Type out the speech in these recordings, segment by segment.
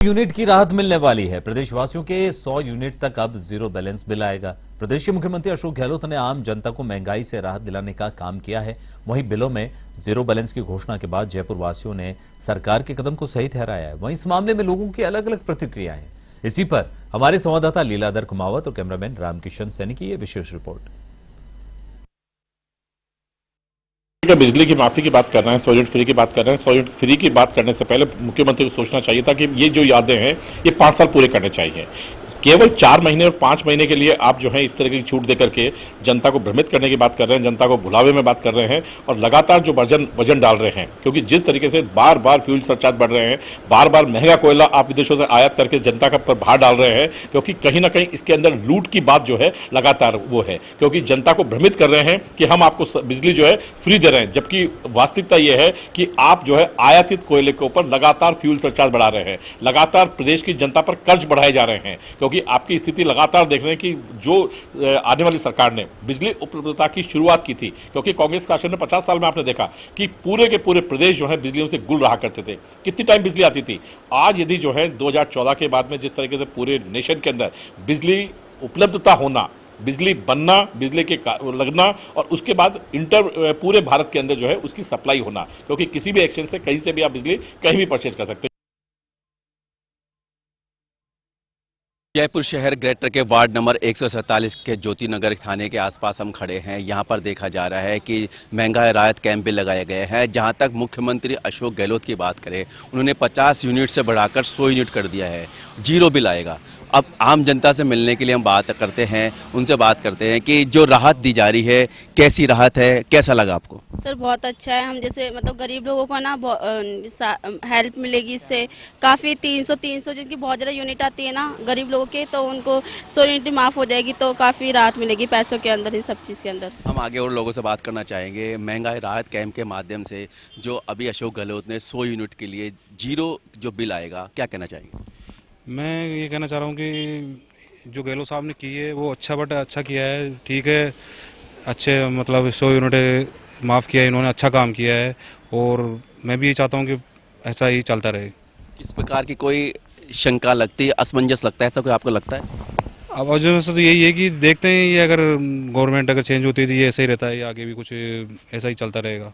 Unit की राहत मिलने वाली है। प्रदेशवासियों के 100 यूनिट तक अब जीरो बैलेंस बिल आएगा। प्रदेश के मुख्यमंत्री अशोक गहलोत ने आम जनता को महंगाई से राहत दिलाने का काम किया है। वहीं बिलों में जीरो बैलेंस की घोषणा के बाद जयपुर वासियों ने सरकार के कदम को सही ठहराया है। वहीं इस मामले में लोगों की अलग अलग प्रतिक्रियाएं हैं। इसी पर हमारे संवाददाता लीलाधर कुमावत और कैमरामैन रामकिशन सैनी की यह विशेष रिपोर्ट। बिजली की माफी की बात कर रहे हैं, 100 यूनिट फ्री की बात कर रहे हैं। 100 यूनिट फ्री की बात करने से पहले मुख्यमंत्री को सोचना चाहिए था कि ये जो यादें हैं ये 5 साल पूरे करने चाहिए। केवल 4 महीने और 5 महीने के लिए आप जो है इस तरह की छूट देकर के जनता को भ्रमित करने की बात कर रहे हैं, जनता को भुलावे में बात कर रहे हैं और लगातार जो वजन डाल रहे हैं। क्योंकि जिस तरीके से बार बार फ्यूल सरचार्ज बढ़ रहे हैं, बार बार महंगा कोयला आप विदेशों से आयात करके जनता का पर भार डाल रहे हैं, क्योंकि कहीं ना कहीं इसके अंदर लूट की बात जो है लगातार वो है। क्योंकि जनता को भ्रमित कर रहे हैं कि हम आपको बिजली जो है फ्री दे रहे हैं, जबकि वास्तविकता यह है कि आप जो है आयातित कोयले के ऊपर लगातार फ्यूल सरचार्ज बढ़ा रहे हैं, लगातार प्रदेश की जनता पर कर्ज बढ़ाए जा रहे हैं। क्योंकि आपकी स्थिति लगातार देख रहे हैं कि जो आने वाली सरकार ने बिजली उपलब्धता की शुरुआत की थी, क्योंकि कांग्रेस शासन में 50 साल में आपने देखा कि पूरे के पूरे प्रदेश जो है बिजलियों से गुल रहा करते थे। कितनी टाइम बिजली आती थी। आज यदि जो है 2014 के बाद में जिस तरीके से पूरे नेशन के अंदर बिजली उपलब्धता होना, बिजली बनना, बिजली के लगना और उसके बाद पूरे भारत के अंदर जो है उसकी सप्लाई होना, क्योंकि किसी भी एक्सचेंज से कहीं से भी आप बिजली कहीं भी परचेज कर सकते हैं। जयपुर शहर ग्रेटर के वार्ड नंबर 147 के ज्योति नगर थाने के आसपास हम खड़े हैं। यहाँ पर देखा जा रहा है कि महंगाई राहत कैंप भी लगाए गए हैं। जहाँ तक मुख्यमंत्री अशोक गहलोत की बात करें, उन्होंने 50 यूनिट से बढ़ाकर 100 यूनिट कर दिया है, जीरो बिल आएगा। अब आम जनता से मिलने के लिए हम बात करते हैं, उनसे बात करते हैं कि जो राहत दी जा रही है कैसी राहत है, कैसा लगा आपको? सर बहुत अच्छा है। हम जैसे मतलब गरीब लोगों को ना हेल्प मिलेगी इससे काफ़ी। 300 जिनकी बहुत ज़्यादा यूनिट आती है ना गरीब लोगों के, तो उनको 100 यूनिट माफ़ हो जाएगी, तो काफ़ी राहत मिलेगी पैसों के अंदर, इन सब चीज़ के अंदर। हम आगे और लोगों से बात करना चाहेंगे। महंगाई राहत कैंप के माध्यम से जो अभी अशोक गहलोत ने 100 यूनिट के लिए जीरो जो बिल आएगा, क्या कहना चाहेंगे? मैं ये कहना चाह रहा हूँ कि जो गहलोत साहब ने की है वो अच्छा किया है, ठीक है। अच्छे मतलब 100 यूनिट माफ़ किया है इन्होंने, अच्छा काम किया है और मैं भी ये चाहता हूँ कि ऐसा ही चलता रहे। किस प्रकार की कोई शंका लगती है, असमंजस लगता है, ऐसा कोई आपको लगता है? अब वजह से तो यही है कि देखते हैं ये अगर गवर्नमेंट अगर चेंज होती है तो ये ऐसा ही रहता है, या आगे भी कुछ ऐसा ही चलता रहेगा।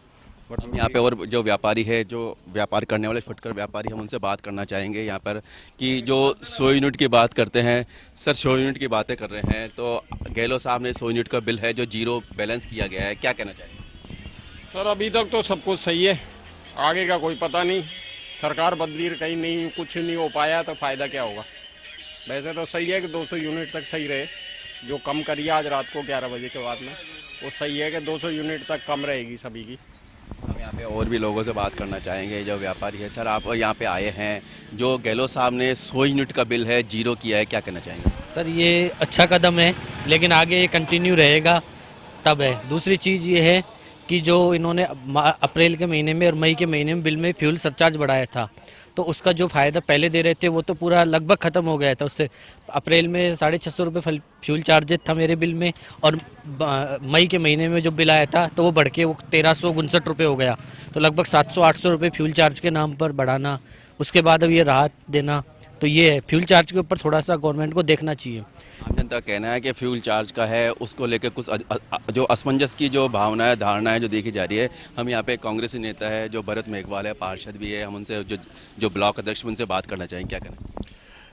बट हम यहाँ पे और जो व्यापारी है, जो व्यापार करने वाले फुटकर व्यापारी, हम उनसे बात करना चाहेंगे यहाँ पर कि जो 100 यूनिट की बात करते हैं। सर 100 यूनिट की बातें कर रहे हैं, तो गहलोत साहब ने 100 यूनिट का बिल है जो जीरो बैलेंस किया गया है, क्या कहना चाहेंगे? सर अभी तक तो सब कुछ सही है, आगे का कोई पता नहीं। सरकार बदली कहीं नहीं, कुछ नहीं हो पाया तो फ़ायदा क्या होगा। वैसे तो सही है कि 200 यूनिट तक सही रहे। जो कम करिए आज रात को 11 बजे के बाद में, वो सही है कि 200 यूनिट तक कम रहेगी सभी की। हम यहाँ पे और भी लोगों से बात करना चाहेंगे जो व्यापारी है। सर आप यहाँ पे आए हैं, जो गहलोत साहब ने 100 यूनिट का बिल है जीरो किया है, क्या कहना चाहेंगे? सर ये अच्छा कदम है, लेकिन आगे ये कंटिन्यू रहेगा तब है। दूसरी चीज़ ये है कि जो इन्होंने अप्रैल के महीने में और मई के महीने में बिल में फ्यूल सरचार्ज बढ़ाया था, तो उसका जो फ़ायदा पहले दे रहे थे वो तो पूरा लगभग ख़त्म हो गया था। उससे अप्रैल में 650 रुपये फ्यूल चार्जेस था मेरे बिल में, और मई के महीने में जो बिल आया था तो वो बढ़ के वो 1359 रुपये हो गया। तो लगभग 700-800 रुपये फ्यूल चार्ज के नाम पर बढ़ाना, उसके बाद अब ये राहत देना, तो ये है फ्यूल चार्ज के ऊपर थोड़ा सा गवर्नमेंट को देखना चाहिए। आम जनता का कहना है कि फ्यूल चार्ज का है, उसको लेकर कुछ जो असमंजस की जो भावना है, धारणा है जो देखी जा रही है। हम यहाँ पे कांग्रेसी नेता है जो भरत मेघवाल है, पार्षद भी है, हम उनसे जो ब्लॉक अध्यक्ष उनसे बात करना चाहेंगे, क्या कहना?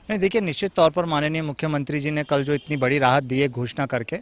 नहीं देखिए, निश्चित तौर पर माननीय मुख्यमंत्री जी ने कल जो इतनी बड़ी राहत दी है घोषणा करके,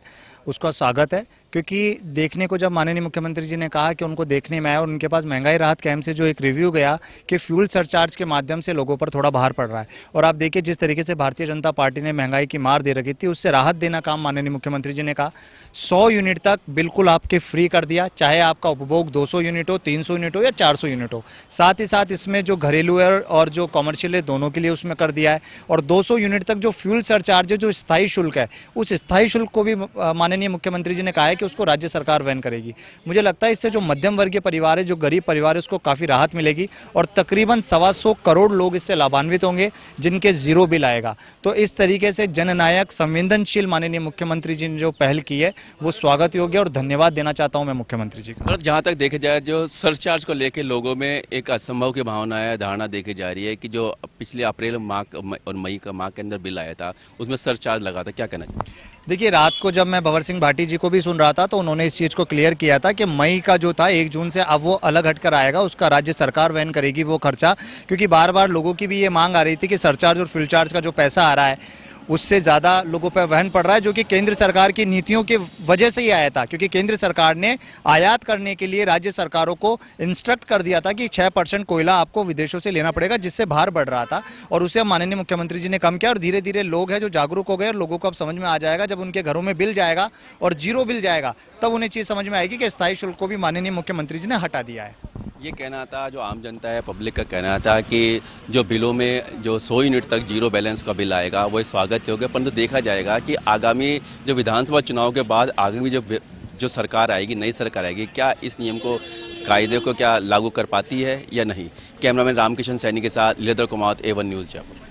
उसका स्वागत है। क्योंकि देखने को जब माननीय मुख्यमंत्री जी ने कहा कि उनको देखने में आया और उनके पास महंगाई राहत कैंप से जो एक रिव्यू गया कि फ्यूल सरचार्ज के माध्यम से लोगों पर थोड़ा भार पड़ रहा है, और आप देखिए जिस तरीके से भारतीय जनता पार्टी ने महंगाई की मार दे रखी थी, उससे राहत देना काम माननीय मुख्यमंत्री जी ने कहा। 100 यूनिट तक बिल्कुल आपके फ्री कर दिया, चाहे आपका उपभोग 200 यूनिट हो, 300 यूनिट हो या 400 यूनिट हो। साथ ही साथ इसमें जो घरेलू है और जो कॉमर्शियल है दोनों के लिए उसमें कर दिया है। और 200 यूनिट तक जो फ्यूल सरचार्ज है, जो स्थायी शुल्क है, उस स्थायी शुल्क को भी माननीय माननीय मुख्यमंत्री जी ने कहा है कि उसको राज्य सरकार वहन करेगी। मुझे लगता है इससे जो मध्यम वर्गीय परिवार है, जो गरीब परिवार है, उसको काफ़ी राहत मिलेगी और तकरीबन 125 करोड़ लोग इससे लाभान्वित होंगे जिनके जीरो बिल आएगा। तो इस तरीके से जननायक संवेदनशील माननीय मुख्यमंत्री जी ने जो पहल की है वो स्वागत योग्य और धन्यवाद देना चाहता हूँ मैं मुख्यमंत्री जी को। जहाँ तक देखा जाए जो सरचार्ज को लेकर लोगों में एक असंभव की भावना है, धारणा देखी जा रही है कि जो पिछले अप्रैल माह और मई का माह के अंदर बिल आया था उसमें सरचार्ज लगा था, क्या कहना चाहिए? देखिए, रात को जब मैं भंवर सिंह भाटी जी को भी सुन रहा था तो उन्होंने इस चीज़ को क्लियर किया था कि मई का जो था 1 जून से अब वो अलग हटकर आएगा, उसका राज्य सरकार वहन करेगी वो खर्चा, क्योंकि बार बार लोगों की भी ये मांग आ रही थी कि सरचार्ज और फ्यूल चार्ज का जो पैसा आ रहा है उससे ज़्यादा लोगों पर वहन पड़ रहा है, जो कि केंद्र सरकार की नीतियों की वजह से ही आया था, क्योंकि केंद्र सरकार ने आयात करने के लिए राज्य सरकारों को इंस्ट्रक्ट कर दिया था कि 6% कोयला आपको विदेशों से लेना पड़ेगा, जिससे भार बढ़ रहा था और उसे माननीय मुख्यमंत्री जी ने कम किया और धीरे धीरे लोग हैं जो जागरूक हो गए और लोगों को अब समझ में आ जाएगा, जब उनके घरों में बिल जाएगा और जीरो बिल जाएगा तब उन्हें चीज़ समझ में आएगी कि स्थायी शुल्क को भी माननीय मुख्यमंत्री जी ने हटा दिया है। ये कहना था, जो आम जनता है, पब्लिक का कहना था कि जो बिलों में जो 100 यूनिट तक जीरो बैलेंस का बिल आएगा वो स्वागत योग्य, परंतु देखा जाएगा कि आगामी जो विधानसभा चुनाव के बाद आगामी जो सरकार आएगी, नई सरकार आएगी, क्या इस नियम को, कायदे को क्या लागू कर पाती है या नहीं। कैमरामैन रामकिशन सैनी के साथ लीलाधर कुमार, A1 न्यूज़ जयपुर।